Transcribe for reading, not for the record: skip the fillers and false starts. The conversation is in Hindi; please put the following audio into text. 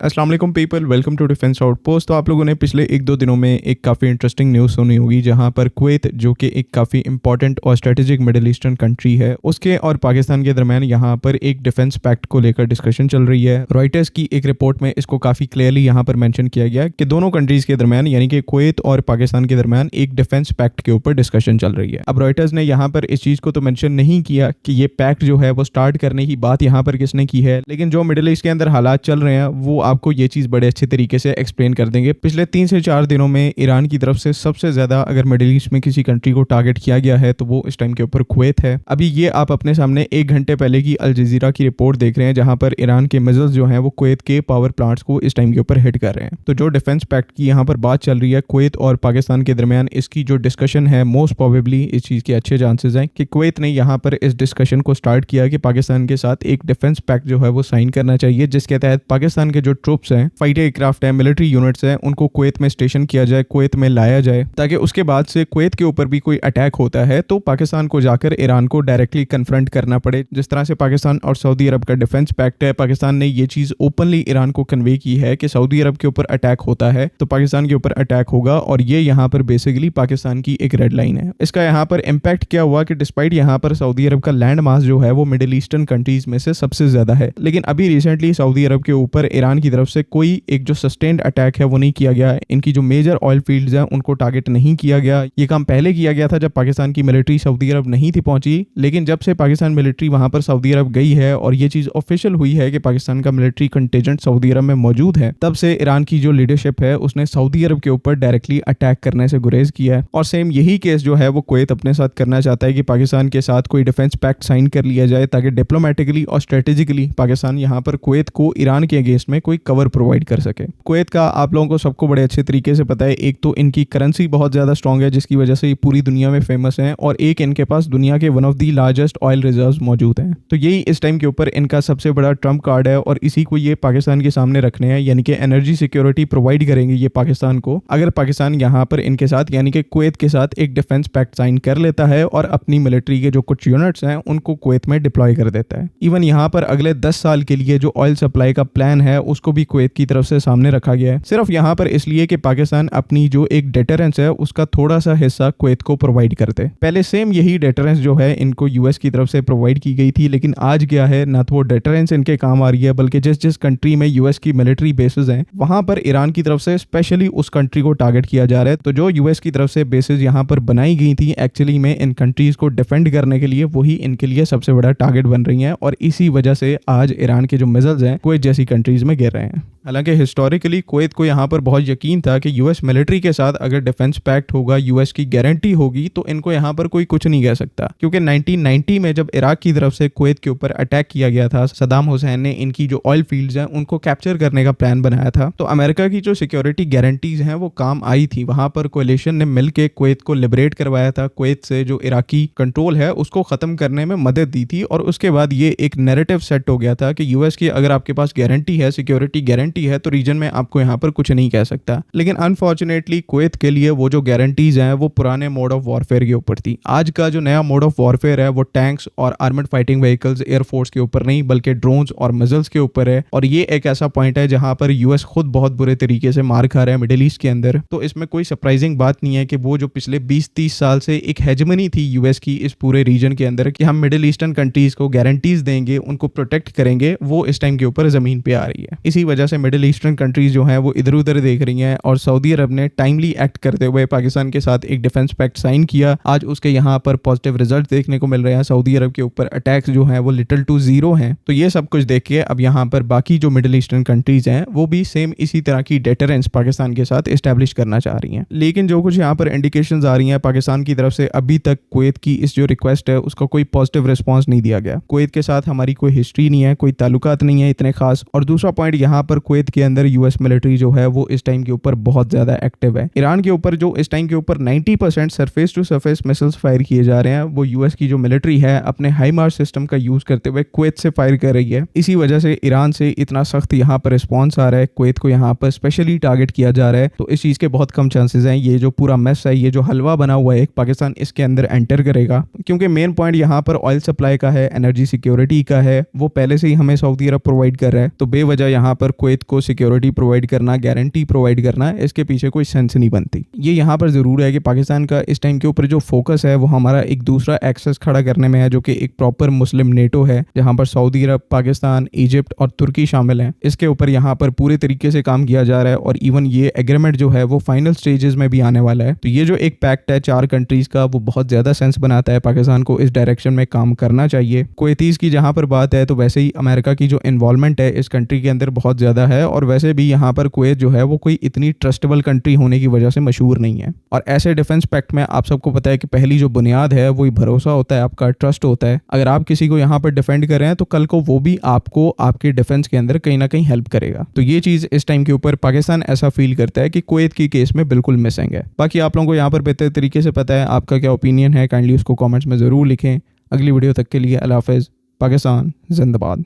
अस्सलाम वालेकुम people, welcome to defence outpost. तो आप लोगों ने पिछले एक दो दिनों में एक काफ़ी इंटरेस्टिंग न्यूज़ सुनी होगी, जहां पर कुवैत जो कि एक काफ़ी इंपॉर्टेंट और स्ट्रेटेजिक मिडिल ईस्टर्न कंट्री है, उसके और पाकिस्तान के दरमियान यहां पर एक डिफेंस पैक्ट को लेकर डिस्कशन चल रही है। रॉयटर्स की एक रिपोर्ट में इसको काफ़ी क्लियरली यहां पर मेंशन किया गया कि दोनों कंट्रीज़ के दरमियान यानी कि कुवैत और पाकिस्तान के दरमियान एक डिफेंस पैक्ट के ऊपर डिस्कशन चल रही है। अब रॉयटर्स ने यहाँ पर इस चीज़ को तो मेंशन नहीं किया कि ये पैक्ट जो है वो स्टार्ट करने की बात यहाँ पर किसने की है, लेकिन जो मिडिल ईस्ट के अंदर हालात चल रहे हैं वो आपको ये चीज़ बड़े अच्छे तरीके से एक्सप्लेन कर देंगे। पिछले 3 से 4 दिनों में ईरान की तरफ से सबसे ज्यादा अगर मिडिल ईस्ट में किसी कंट्री को टारगेट किया गया है तो वो इस टाइम के ऊपर कुवैत है। अभी ये आप अपने सामने 1 घंटे पहले की अल जजीरा की रिपोर्ट देख रहे हैं, जहां पर ईरान के मिसाइल्स जो हैं वो कुवैत के पावर प्लांट्स को इस टाइम के ऊपर हिट कर रहे हैं। तो जो डिफेंस पैक्ट की यहाँ पर बात चल रही है कुवैत और पाकिस्तान के दरमियान, इसकी जो डिस्कशन है मोस्ट प्रोबेबली इस चीज के अच्छे चांसेस हैं कि कुवैत ने यहाँ पर इस डिस्कशन को स्टार्ट किया कि पाकिस्तान के साथ एक डिफेंस पैक्ट जो है वो साइन करना चाहिए, जिसके तहत पाकिस्तान के जो ट्रूप्स हैं, फाइटर एयरक्राफ्ट है, मिलिट्री यूनिट्स हैं, उनको कुवैत में स्टेशन किया जाए, कुवैत में लाया जाए, ताकि उसके बाद से कुवैत के ऊपर भी कोई अटैक होता है तो पाकिस्तान को जाकर ईरान को डायरेक्टली कन्फ्रंट करना पड़े। जिस तरह से पाकिस्तान और सऊदी अरब का डिफेंस पैक्ट है, पाकिस्तान ने ये चीज ओपनली ईरान को कन्वे की है कि सऊदी अरब के ऊपर अटैक होता है तो पाकिस्तान के ऊपर अटैक होगा, और ये यहाँ पर बेसिकली पाकिस्तान की एक रेड लाइन है। इसका यहाँ पर इम्पैक्ट क्या हुआ कि डिस्पाइट यहाँ पर सऊदी अरब का लैंड मास जो है वो मिडिल ईस्टर्न कंट्रीज में से सबसे ज्यादा है, लेकिन अभी रिसेंटली सऊदी अरब के ऊपर ईरान की तरफ से कोई एक जो सस्टेन्ड अटैक है वो नहीं किया गया। इनकी जो मेजर ऑयल फील्ड्स हैं उनको टारगेट नहीं किया गया। ये काम पहले किया गया था जब पाकिस्तान की मिलिट्री सऊदी अरब नहीं थी पहुंची, लेकिन जब से पाकिस्तान मिलिट्री वहां पर सऊदी अरब गई है और ये चीज ऑफिशियल हुई है कि पाकिस्तान का मिलिट्री कंटिजेंट सऊदी अरब में मौजूद है, तब से ईरान की जो लीडरशिप है उसने सऊदी अरब के ऊपर डायरेक्टली अटैक करने से गुरेज किया है। और सेम यही केस जो है वो कुवैत अपने साथ करना चाहता है कि पाकिस्तान के साथ कोई डिफेंस पैक्ट साइन कर लिया जाए, ताकि डिप्लोमेटिकली और स्ट्रेटेजिकली पाकिस्तान यहाँ पर कुवैत को ईरान के अगेंस्ट में कोई कवर प्रोवाइड कर सके। कुवैत का आप लोगों को सबको बड़े अच्छे तरीके से पता है, एक तो इनकी करेंसी बहुत ज्यादा स्ट्रांग है जिसकी वजह से ये पूरी दुनिया में फेमस है, और एक इनके पास दुनिया के one of the largest oil reserves मौजूद हैं। तो यही इस टाइम के ऊपर इनका सबसे बड़ा ट्रम्प कार्ड है, और इसी को ये पाकिस्तान के सामने रखने हैं, यानी कि एनर्जी सिक्योरिटी प्रोवाइड करेंगे ये पाकिस्तान को अगर पाकिस्तान यहाँ पर इनके साथ यानी कि कुवैत के साथ एक डिफेंस पैक्ट साइन कर लेता है और अपनी मिलिट्री के जो कुछ यूनिट्स हैं उनको कुवैत में डिप्लॉय कर देता है। इवन यहाँ पर अगले 10 साल के लिए जो ऑयल सप्लाई का प्लान है उसको भी कुवैत की तरफ से सामने रखा गया है, सिर्फ यहाँ पर इसलिए कि पाकिस्तान अपनी जो एक डेटरेंस है उसका थोड़ा सा हिस्सा कुवैत को प्रोवाइड करते। पहले सेम यही डेटरेंस जो है इनको यूएस की तरफ से प्रोवाइड की गई थी, लेकिन आज क्या है ना तो वो डेटरेंस इनके काम आ रही है, बल्कि जिस जिस कंट्री में यूएस की मिलिट्री बेसेस हैं वहां पर ईरान की तरफ से स्पेशली उस कंट्री को टारगेट किया जा रहा है। तो जो यूएस की तरफ से बेसेस यहाँ पर बनाई गई थी एक्चुअली में इन कंट्रीज को डिफेंड करने के लिए, वही इनके लिए सबसे बड़ा टारगेट बन रही है, और इसी वजह से आज ईरान के जो मिसाइल्स हैं कुवैत जैसी कंट्रीज में गिर रहे हैं। हालांकि हिस्टोरिकली कुवैत को यहाँ पर बहुत यकीन था कि यूएस मिलिट्री के साथ अगर डिफेंस पैक्ट होगा, यूएस की गारंटी होगी, तो इनको यहाँ पर कोई कुछ नहीं कह सकता, क्योंकि 1990 में जब इराक की तरफ से कुवैत के ऊपर अटैक किया गया था, सदाम हुसैन ने इनकी जो ऑयल फील्ड्स हैं उनको कैप्चर करने का प्लान बनाया था, तो अमेरिका की जो सिक्योरिटी गारंटीज हैं वो काम आई थी। वहां पर कोलिशन ने मिलकर कुवैत को लिबरेट करवाया था, कुवैत से जो इराकी कंट्रोल है उसको खत्म करने में मदद दी थी, और उसके बाद ये एक नैरेटिव सेट हो गया था कि यूएस की अगर आपके पास गारंटी है, सिक्योरिटी गारंटी है, तो रीजन में आपको यहाँ पर कुछ नहीं कह सकता। लेकिन अनफॉर्चुनेटली कुवैत के लिए वो जो गारंटीज हैं वो पुराने मोड ऑफ वॉरफेयर के ऊपर थी। आज का जो नया मोड ऑफ वॉरफेयर है वो टैंक्स और आर्मर्ड फाइटिंग व्हीकल्स, एयरफोर्स के ऊपर नहीं बल्कि ड्रोन्स और मिसाइल्स के ऊपर है, और ये एक ऐसा पॉइंट है जहां पर यूएस खुद बहुत बुरे तरीके से मार खा रहा है मिडिल ईस्ट के अंदर। तो इसमें कोई सरप्राइजिंग बात नहीं है कि वो जो पिछले 20-30 साल से एक हेजमनी थी यूएस की इस पूरे रीजन के अंदर कि हम मिडिल ईस्टर्न कंट्रीज को गारंटीज देंगे, उनको प्रोटेक्ट करेंगे, वो इस टाइम के ऊपर जमीन पे आ रही है। इसी वजह से मिडिल ईस्टर्न कंट्रीज जो हैं वो इधर उधर देख रही हैं, और सऊदी अरब ने टाइमली एक्ट करते हुए पाकिस्तान के साथ एक डिफेंस पैक्ट साइन किया। आज उसके यहाँ पर पॉजिटिव रिजल्ट देखने को मिल रहे हैं, सऊदी अरब के ऊपर अटैक्स जो हैं वो लिटिल टू जीरो हैं। तो ये सब कुछ देख के अब यहाँ पर बाकी जो मिडिल ईस्टर्न कंट्रीज हैं वो भी सेम इसी तरह की डेटरेंस पाकिस्तान के साथ एस्टेब्लिश करना चाह रही हैं। लेकिन जो कुछ यहाँ पर इंडिकेशंस आ रही हैं पाकिस्तान की तरफ से, अभी तक कुवैत की इस जो रिक्वेस्ट है उसका कोई पॉजिटिव रिस्पॉन्स नहीं दिया गया। कुवैत के साथ हमारी कोई हिस्ट्री नहीं है, कोई ताल्लुकात नहीं है इतने खास। और दूसरा पॉइंट, यहाँ पर कुवैत के अंदर यूएस मिलिट्री जो है वो इस टाइम के ऊपर बहुत ज्यादा एक्टिव है। ईरान के ऊपर जो इस टाइम के ऊपर 90% surface to surface missiles fire किए जा रहे हैं, वो यूएस की जो मिलिट्री है अपने हाइमार्स सिस्टम का यूज करते हुए कुवैत से फायर कर रही है। इसी वजह से ईरान से इतना सख्त यहाँ पर रिस्पॉन्स आ रहा है, कुवैत को यहाँ पर स्पेशली टारगेट किया जा रहा है। तो इस चीज के बहुत कम चांसेस हैं ये जो पूरा मेस है, ये जो हलवा बना हुआ है पाकिस्तान इसके अंदर एंटर करेगा, क्योंकि मेन पॉइंट यहाँ पर ऑयल सप्लाई का है, एनर्जी सिक्योरिटी का है, वो पहले से ही हमें सऊदी अरब प्रोवाइड कर रहा है। तो बेवजह यहाँ यहाँ पर कुवैत को सिक्योरिटी प्रोवाइड करना, गारंटी प्रोवाइड करना, इसके पीछे कोई सेंस नहीं बनती। ये यहाँ पर ज़रूर है कि पाकिस्तान का इस टाइम के ऊपर जो फोकस है वो हमारा एक दूसरा एक्सेस खड़ा करने में है, जो कि एक प्रॉपर मुस्लिम नेटो है, जहाँ पर सऊदी अरब, पाकिस्तान, इजिप्ट और तुर्की शामिल हैं। इसके ऊपर यहाँ पर पूरे तरीके से काम किया जा रहा है और इवन ये एग्रीमेंट जो है वो फाइनल स्टेजेस में भी आने वाला है। तो ये जो एक पैक्ट है 4 कंट्रीज का, वो बहुत ज्यादा सेंस बनाता है। पाकिस्तान को इस डायरेक्शन में काम करना चाहिए। कुवैतीज की जहाँ पर बात है तो वैसे ही अमेरिका की जो इन्वॉल्वमेंट है इस कंट्री के अंदर बहुत ज्यादा है, और वैसे भी यहाँ पर कुवैत जो है वो कोई इतनी ट्रस्टेबल कंट्री होने की वजह से मशहूर नहीं है। और ऐसे डिफेंस पैक्ट में आप सबको पता है कि पहली जो बुनियाद है वही भरोसा होता है, आपका ट्रस्ट होता है। अगर आप किसी को यहाँ पर डिफेंड कर रहे हैं तो कल को वो भी आपको आपके डिफेंस के अंदर कहीं ना कहीं हेल्प करेगा। तो ये चीज इस टाइम के ऊपर पाकिस्तान ऐसा फील करता है कि कुवैत की केस में बिल्कुल मिसिंग है। बाकी आप लोगों को यहाँ पर बेहतर तरीके से पता है, आपका क्या ओपिनियन है, काइंडली उसको कमेंट्स में ज़रूर लिखें। अगली वीडियो तक के लिए अल्लाह हाफ़िज़। पाकिस्तान जिंदाबाद।